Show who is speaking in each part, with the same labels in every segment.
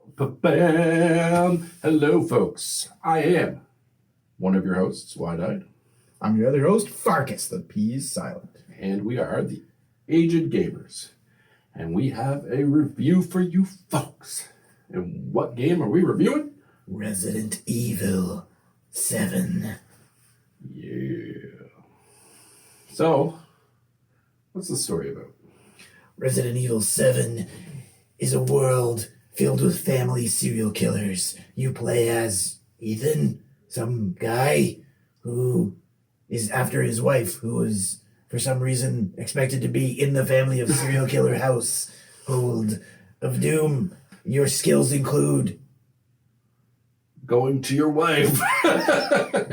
Speaker 1: Bam! Hello, folks. I am one of your hosts, Widied.
Speaker 2: I'm your other host, Pfarcus. The P is silent.
Speaker 1: And we are the Aged Gamers. And we have a review for you folks. And what game are we reviewing?
Speaker 2: Resident Evil 7.
Speaker 1: Yeah. So, what's the story about?
Speaker 2: Resident Evil 7 is a world filled with family serial killers. You play as Ethan, some guy who is after his wife, who is, for some reason, expected to be in the family of serial killer household of doom. Your skills include
Speaker 1: going to your wife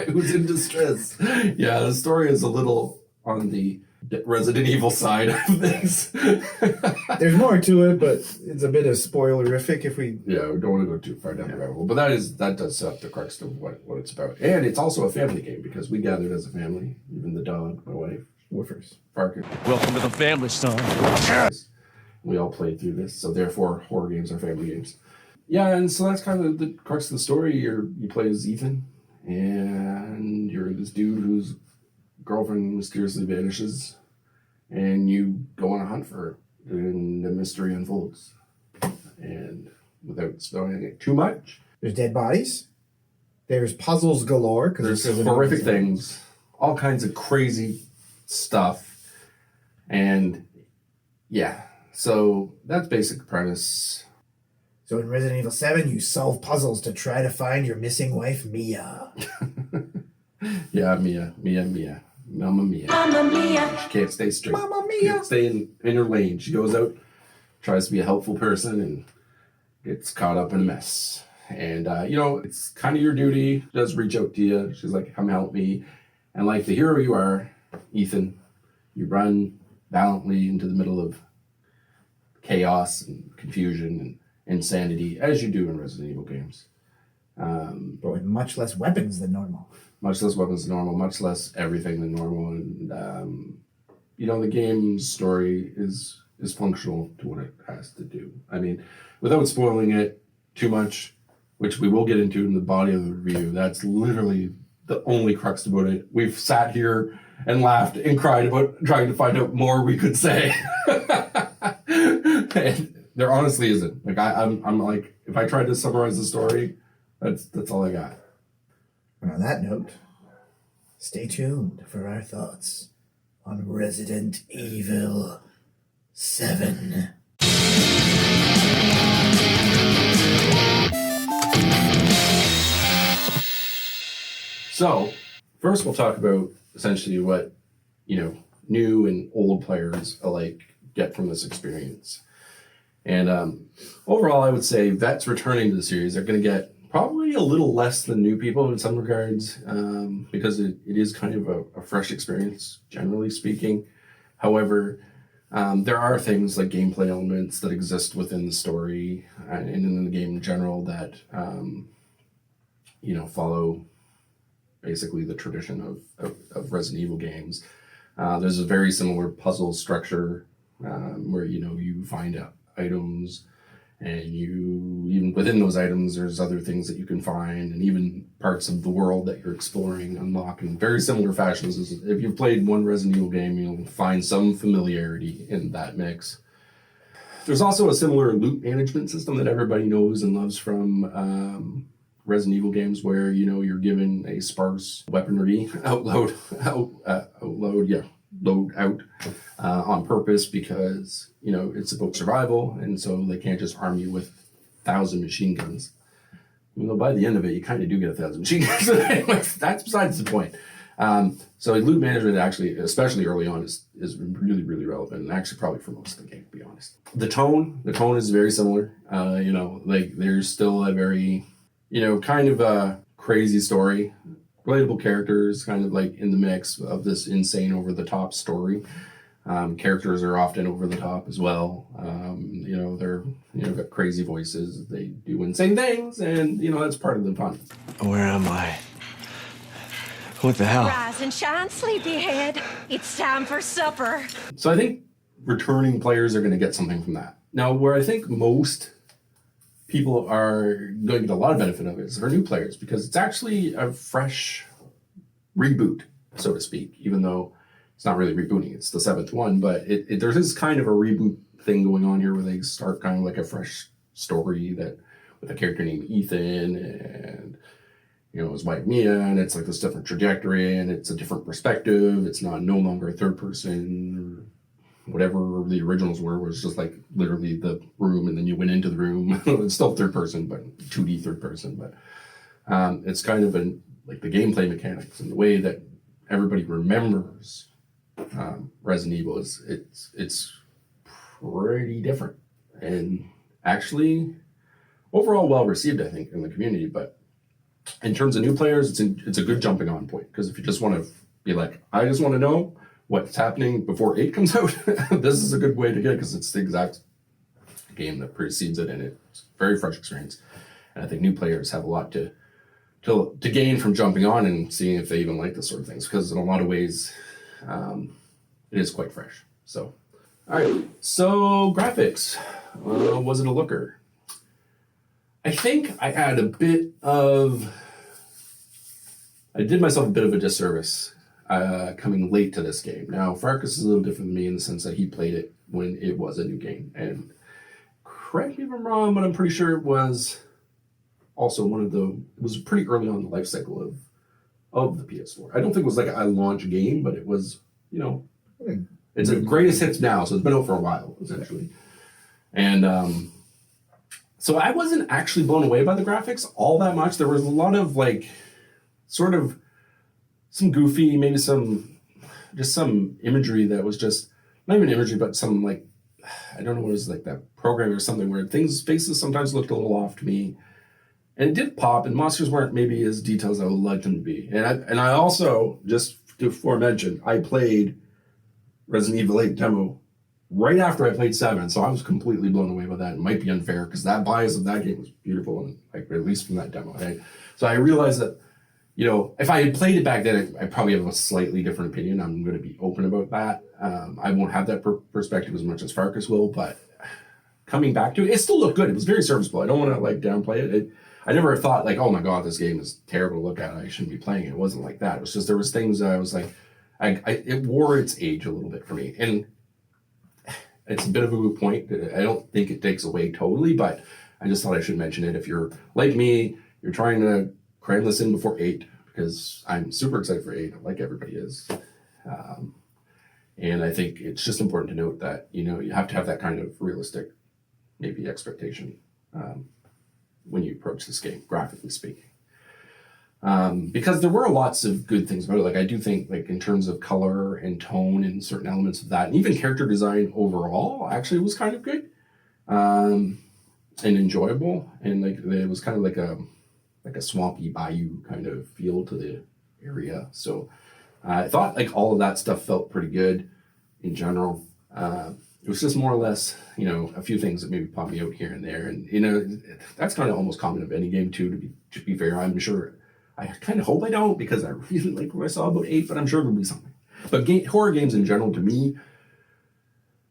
Speaker 1: who's in distress. Yeah, the story is a little on the Resident Evil side of things.
Speaker 2: There's more to it, but it's a bit of spoilerific if we...
Speaker 1: Yeah, we don't want to go too far down the rabbit hole. But that does set up the crux of what it's about. And it's also a family game because we gathered as a family, even the dog, my wife,
Speaker 2: Woofers.
Speaker 1: Pfarcus.
Speaker 3: Welcome to the family, son.
Speaker 1: We all played through this, so therefore horror games are family games. Yeah, and so that's kind of the crux of the story. You play as Ethan, and you're this dude whose girlfriend mysteriously vanishes, and you go on a hunt for her, and the mystery unfolds. And without spelling it too much,
Speaker 2: there's dead bodies. There's puzzles galore.
Speaker 1: There's horrific things, all kinds of crazy stuff, and yeah. So that's basic premise.
Speaker 2: So in Resident Evil 7, you solve puzzles to try to find your missing wife, Mia.
Speaker 1: Yeah, Mia. Mamma Mia.
Speaker 4: Mamma Mia.
Speaker 1: She can't stay straight.
Speaker 2: Mamma Mia.
Speaker 1: She can't stay in her lane. She goes out, tries to be a helpful person, and gets caught up in a mess. And, it's kind of your duty. She does reach out to you. She's like, come help me. And like the hero you are, Ethan, you run valiantly into the middle of chaos and confusion and insanity, as you do in Resident Evil games.
Speaker 2: But with much less weapons than normal.
Speaker 1: Much less weapons than normal, much less everything than normal. And, the game's story is functional to what it has to do. I mean, without spoiling it too much, which we will get into in the body of the review, that's literally the only crux about it. We've sat here and laughed and cried about trying to find out more we could say. And there honestly isn't. Like I'm like, if I tried to summarize the story, that's all I got.
Speaker 2: And on that note, stay tuned for our thoughts on Resident Evil 7.
Speaker 1: So, first we'll talk about essentially what, new and old players alike get from this experience. And overall, I would say vets returning to the series are going to get probably a little less than new people in some regards, because it is kind of a fresh experience, generally speaking. However, there are things like gameplay elements that exist within the story and in the game in general that, follow basically the tradition of Resident Evil games. There's a very similar puzzle structure where, you find items, and even within those items, there's other things that you can find, and even parts of the world that you're exploring unlock in very similar fashions. If you've played one Resident Evil game, you'll find some familiarity in that mix. There's also a similar loot management system that everybody knows and loves from Resident Evil games, where you're given a sparse weaponry load out on purpose because it's about survival, and so they can't just arm you with 1,000 machine guns. Even though by the end of it, you kind of do get 1,000 machine guns. Anyways, that's besides the point. So loot management actually, especially early on, is really, really relevant, and actually probably for most of the game, to be honest. The tone is very similar. There's still a very, kind of a crazy story. Relatable characters kind of like in the mix of this insane over-the-top story. Characters are often over the top as well. They're got crazy voices. They do insane things, and that's part of the fun.
Speaker 3: Where am I? What the hell?
Speaker 4: Rise and shine, sleepyhead. It's time for supper.
Speaker 1: So I think returning players are going to get something from that. Now, where I think most people are going to get a lot of benefit of it is our new players, because it's actually a fresh reboot, so to speak, even though it's not really rebooting. It's the 7th one, but there is kind of a reboot thing going on here where they start kind of like a fresh story that with a character named Ethan and his wife Mia, and it's like this different trajectory and it's a different perspective. It's no longer a third person or whatever the originals were, where it's just like literally the room and then you went into the room. It's still third person, but 2D third person. But it's kind of like the gameplay mechanics and the way that everybody remembers Resident Evil it's pretty different, and actually overall well received, I think, in the community. But in terms of new players, it's a good jumping on point, because if you just want to be like, I just want to know what's happening before 8 comes out, this is a good way to get it, because it's the exact game that precedes it, and it's a very fresh experience. And I think new players have a lot to gain from jumping on and seeing if they even like this sort of things, because in a lot of ways it is quite fresh. So all right, so graphics, was it a looker? I think I did myself a bit of a disservice coming late to this game. Now, Pfarcus is a little different than me in the sense that he played it when it was a new game. And correct me if I'm wrong, but I'm pretty sure it was also it was pretty early on in the life cycle of the PS4. I don't think it was like a launch game, but it was, it's a greatest hits now, so it's been out for a while, essentially. And so I wasn't actually blown away by the graphics all that much. There was a lot of sort of some goofy, maybe some imagery that was just, not even imagery, but some I don't know what it was, like that program or something where faces sometimes looked a little off to me. And it did pop, and monsters weren't maybe as detailed as I would like them to be. And I also, just to aforemention, I played Resident Evil 8 demo right after I played 7, so I was completely blown away by that. It might be unfair, because that bias of that game was beautiful, and at least from that demo. Right? So I realized that, if I had played it back then, I probably have a slightly different opinion. I'm going to be open about that. I won't have that perspective as much as Pfarcus will, but coming back to it, it still looked good. It was very serviceable. I don't want to downplay it. I never thought oh my God, this game is terrible to look at, I shouldn't be playing it. It wasn't like that. It was just, there was things that I was like, it wore its age a little bit for me. And it's a bit of a moot point. I don't think it takes away totally, but I just thought I should mention it. If you're like me, you're trying to cram this in before 8, because I'm super excited for 8, like everybody is. And I think it's just important to note that, you have to have that kind of realistic, maybe, expectation when you approach this game, graphically speaking. Because there were lots of good things about it. I do think, in terms of color and tone and certain elements of that, and even character design overall, actually was kind of good and enjoyable. And it was kind of like a swampy bayou kind of feel to the area. So I thought all of that stuff felt pretty good in general. It was just more or less, a few things that maybe popped me out here and there. And, that's kind of almost common of any game too, to be fair. I'm sure, I kind of hope I don't, because I really like what I saw about 8, but I'm sure there'll be something. But horror games in general, to me,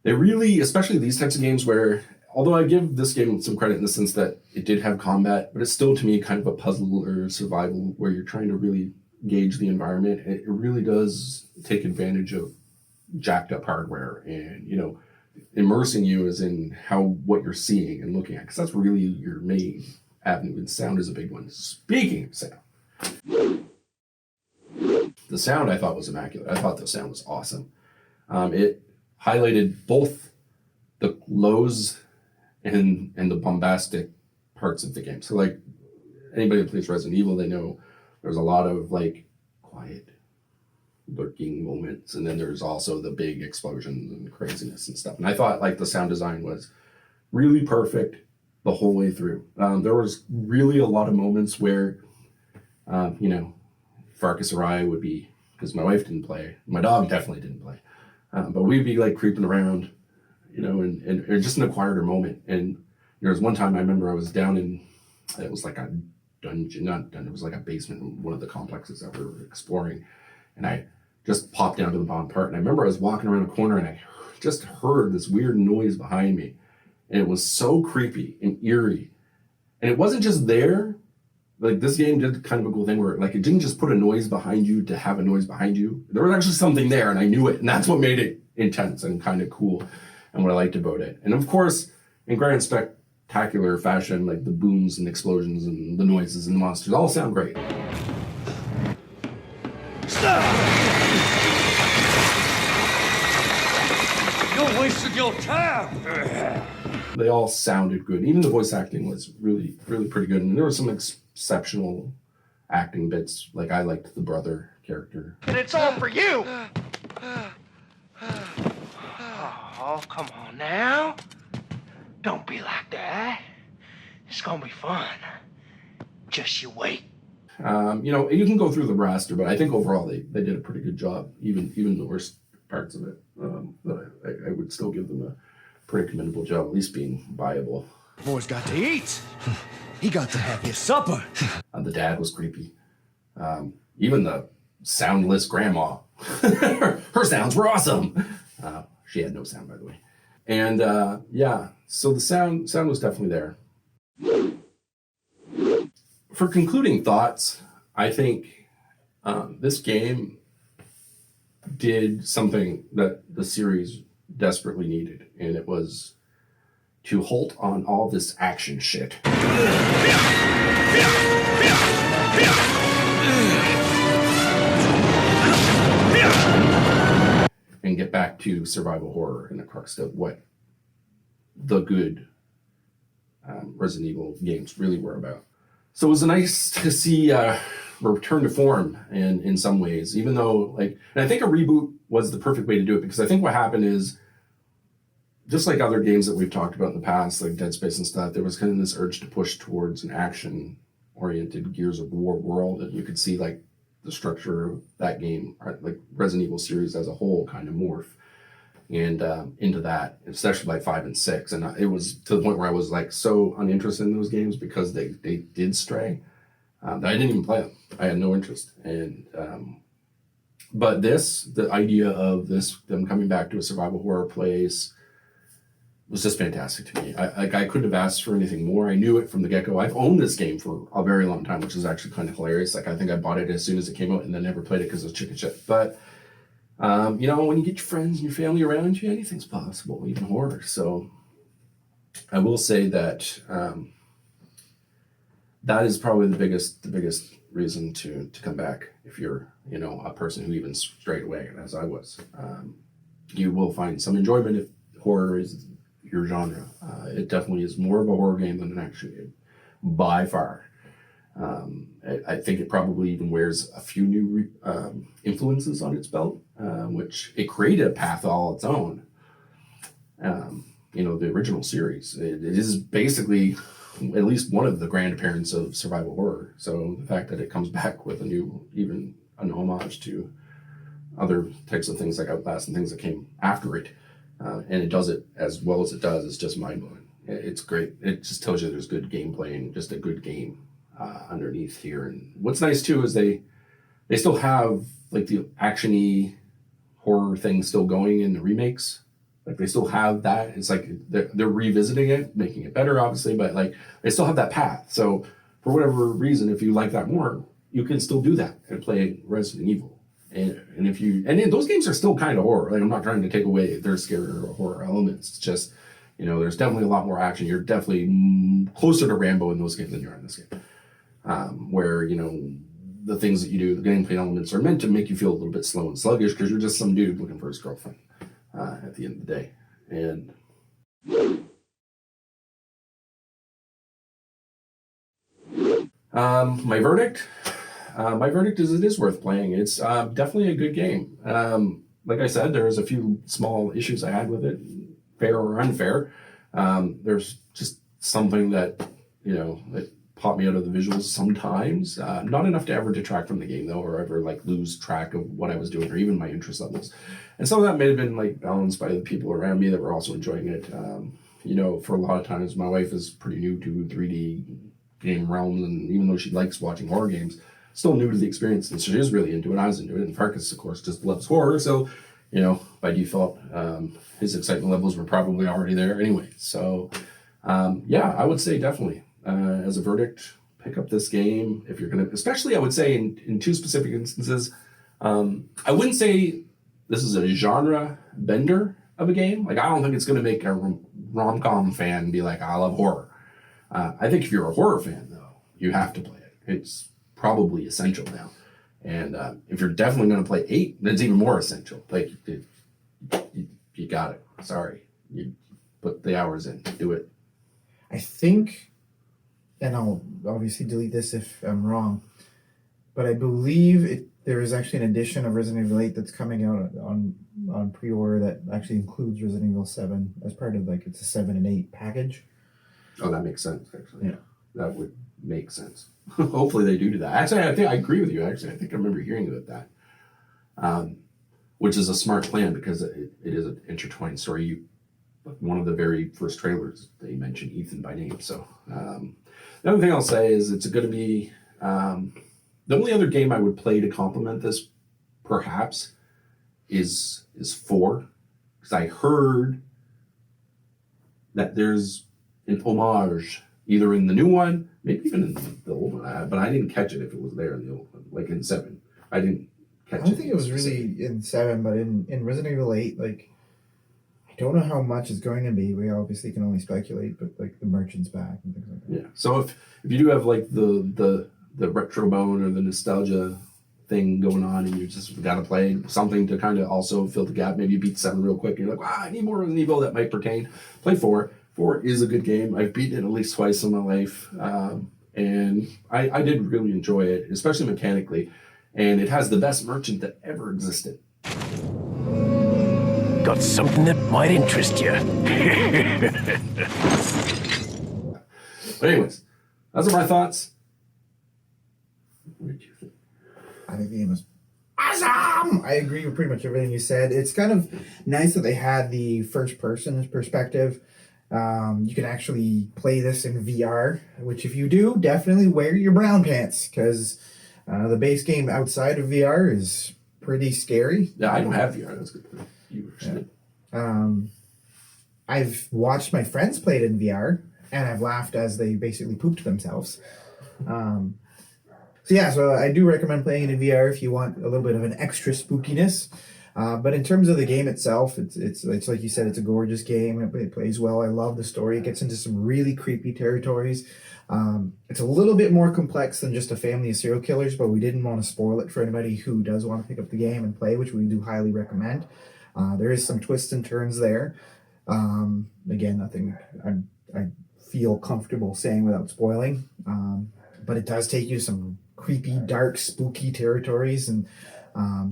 Speaker 1: they really, especially these types of games where, although I give this game some credit in the sense that it did have combat, but it's still, to me, kind of a puzzle or survival where you're trying to really gauge the environment. It really does take advantage of jacked up hardware and, immersing you as in what you're seeing and looking at, because that's really your main avenue, and sound is a big one. Speaking of sound, the sound I thought was immaculate. I thought the sound was awesome. It highlighted both the lows and the bombastic parts of the game. So anybody that plays Resident Evil, they know there's a lot of quiet lurking moments, and then there's also the big explosions and craziness and stuff. And I thought the sound design was really perfect the whole way through. There was really a lot of moments where Pfarcus or I would be, because my wife didn't play, my dog definitely didn't play, but we'd be creeping around, and just in a quieter moment. And there was one time I remember I was down in, it was a dungeon, it was a basement in one of the complexes that we were exploring, and I just popped down to the bottom part. And I remember I was walking around a corner and I just heard this weird noise behind me, and it was so creepy and eerie. And it wasn't just there. Like, this game did kind of a cool thing where, like, it didn't just put a noise behind you to have a noise behind you. There was actually something there, and I knew it. And that's what made it intense and kind of cool, and what I liked about it. And of course, in grand spectacular fashion, like the booms and explosions and the noises and the monsters all sound great.
Speaker 3: You wasted your time.
Speaker 1: They all sounded good. Even the voice acting was really, really pretty good. And there were some exceptional acting bits. Like, I liked the brother character.
Speaker 5: And it's all for you! Oh, come on now. Don't be like that. It's gonna be fun. Just you wait.
Speaker 1: You know, you can go through the roster, but I think overall they did a pretty good job. Even the worst parts of it, but I would still give them a pretty commendable job, at least being viable.
Speaker 3: Boy's got to eat. He got to have his supper.
Speaker 1: The dad was creepy. Even the soundless grandma. Her sounds were awesome. She had no sound, by the way. And yeah, so the sound was definitely there. For concluding thoughts, I think this game did something that the series desperately needed, and it was to halt on all this action shit. And get back to survival horror and the crux of what the good Resident Evil games really were about. So it was nice to see a return to form in some ways, even though, like, and I think a reboot was the perfect way to do it, because I think what happened is, just like other games that we've talked about in the past, like Dead Space and stuff, there was kind of this urge to push towards an action-oriented Gears of War world, and you could see, like, the structure of that game, like Resident Evil series as a whole, kind of morph and into that, especially by 5 and 6. And it was to the point where I was like so uninterested in those games because they did stray that I didn't even play them. I had no interest. And but the idea of them coming back to a survival horror place was just fantastic to me. I couldn't have asked for anything more. I knew it from the get-go. I've owned this game for a very long time, which is actually kind of hilarious. Like, I think I bought it as soon as it came out and then never played it because it was chicken shit. But, you know, when you get your friends and your family around you, anything's possible, even horror. So I will say that that is probably the biggest reason to come back if you're, you know, a person who even strayed away, as I was. You will find some enjoyment if horror is your genre. It definitely is more of a horror game than an action game, by far. I think it probably even wears a few new influences on its belt, which it created a path all its own. You know, the original series, it is basically at least one of the grandparents of survival horror. So the fact that it comes back with even an homage to other types of things like Outlast and things that came after it, and it does it as well as it does, it's just mind-blowing. It's great. It just tells you there's good gameplay and just a good game underneath here. And what's nice too is they still have like the action-y horror thing still going in the remakes. Like, they still have that. It's like they're revisiting it, making it better, obviously, but like they still have that path. So for whatever reason, if you like that more, you can still do that and play Resident Evil. And those games are still kind of horror. Like, I'm not trying to take away their scary or horror elements. It's just, you know, there's definitely a lot more action. You're definitely closer to Rambo in those games than you are in this game. Where, you know, the things that you do, the gameplay elements are meant to make you feel a little bit slow and sluggish because you're just some dude looking for his girlfriend at the end of the day. And my verdict is it is worth playing. It's definitely a good game. Like I said, there's a few small issues I had with it, fair or unfair. There's just something that, you know, that popped me out of the visuals sometimes. Not enough to ever detract from the game, though, or ever like lose track of what I was doing or even my interest levels. And some of that may have been like balanced by the people around me that were also enjoying it. You know, for a lot of times, my wife is pretty new to 3D game realms, and even though she likes watching horror games, still new to the experience, and she is really into it. I was into it, and Pfarcus, of course, just loves horror, so, you know, by default, his excitement levels were probably already there anyway. So, yeah, I would say definitely as a verdict, pick up this game if you're going to, especially I would say in two specific instances. I wouldn't say this is a genre bender of a game. Like, I don't think it's going to make a rom-com fan be like, I love horror. I think if you're a horror fan, though, you have to play it. It's probably essential now. And if you're definitely going to play 8, then it's even more essential. Like, you got it. Sorry. You put the hours in. Do it.
Speaker 2: I think, and I'll obviously delete this if I'm wrong, but I believe there is actually an edition of Resident Evil 8 that's coming out on pre-order that actually includes Resident Evil 7 as part of, like, it's a 7 and 8 package.
Speaker 1: Oh, that makes sense, actually.
Speaker 2: Yeah.
Speaker 1: That would make sense. Hopefully they do that. Actually, I think I agree with you, actually. I think I remember hearing about that. Which is a smart plan because it is an intertwined story. One of the very first trailers, they mentioned Ethan by name. So the other thing I'll say is it's going to be the only other game I would play to complement this, perhaps, is 4, because I heard that there's an homage either in the new one, maybe even in the old one, but I didn't catch it if it was there in the old one, like in 7. I didn't catch it.
Speaker 2: I don't think it was really in 7, but in Resident Evil 8, like, I don't know how much it's going to be. We obviously can only speculate, but like the merchant's back and things like that.
Speaker 1: Yeah. So if you do have like the retro bone or the nostalgia thing going on, and you just got to play something to kind of also fill the gap, maybe you beat 7 real quick, and you're like, wow, I need more Resident Evil that might pertain. Play 4. 4 is a good game. I've beaten it at least twice in my life, and I did really enjoy it, especially mechanically. And it has the best merchant that ever existed.
Speaker 6: Got something that might interest you.
Speaker 1: But anyways, those are my thoughts. What did you think?
Speaker 2: I think the game was awesome. I agree with pretty much everything you said. It's kind of nice that they had the first person perspective. You can actually play this in VR, which if you do, definitely wear your brown pants, because the base game outside of VR is pretty scary.
Speaker 1: Yeah, I don't have VR. That's good. You
Speaker 2: I've watched my friends play it in VR, and I've laughed as they basically pooped themselves. So I do recommend playing it in VR if you want a little bit of an extra spookiness. But in terms of the game itself, it's like you said, it's a gorgeous game. It plays well. I love the story. It gets into some really creepy territories. It's a little bit more complex than just a family of serial killers, but we didn't want to spoil it for anybody who does want to pick up the game and play, which we do highly recommend. There is some twists and turns there. Again, nothing I feel comfortable saying without spoiling. But it does take you to some creepy, dark, spooky territories and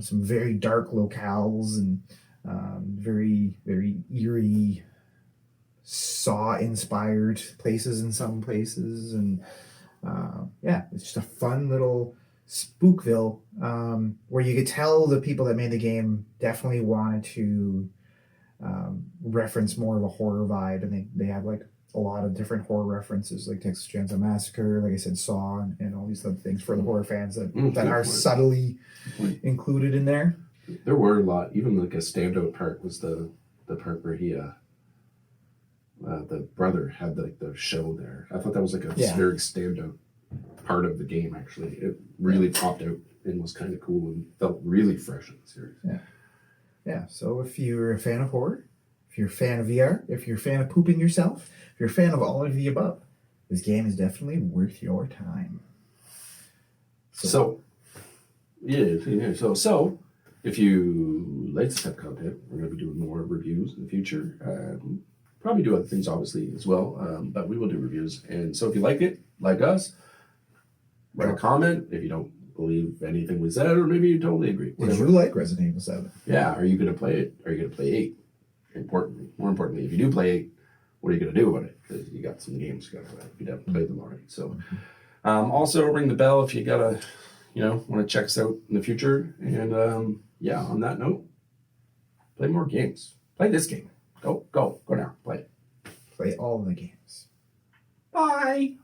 Speaker 2: some very dark locales and very, very eerie Saw-inspired places in some places. And it's just a fun little Spookville where you could tell the people that made the game definitely wanted to reference more of a horror vibe, and they have like a lot of different horror references, like Texas Chainsaw Massacre, like I said, Saw, and all these other things for the horror fans that are subtly included in there.
Speaker 1: There were a lot. Even like a standout part was the part where he the brother had like the show there. I thought that was like a very standout part of the game. Actually, it really popped out and was kind of cool and felt really fresh in the series.
Speaker 2: Yeah. So if you're a fan of horror, if you're a fan of VR, if you're a fan of pooping yourself, if you're a fan of all of the above, this game is definitely worth your time. So if you like this type of content, we're going to be doing more reviews in the future. Probably do other things, obviously, as well, but we will do reviews. And so if you like it, like us, write a comment. If you don't believe anything we said, or maybe you totally agree. Did you like Resident Evil 7?
Speaker 1: Yeah. Are you going to play it? Are you going to play 8? More importantly, if you do play 8, what are you going to do about it? Because you got some games you got to play. You haven't played them already. So, also ring the bell if you gotta, want to check us out in the future. And on that note, play more games. Play this game. Go now. Play it.
Speaker 2: Play all the games.
Speaker 1: Bye.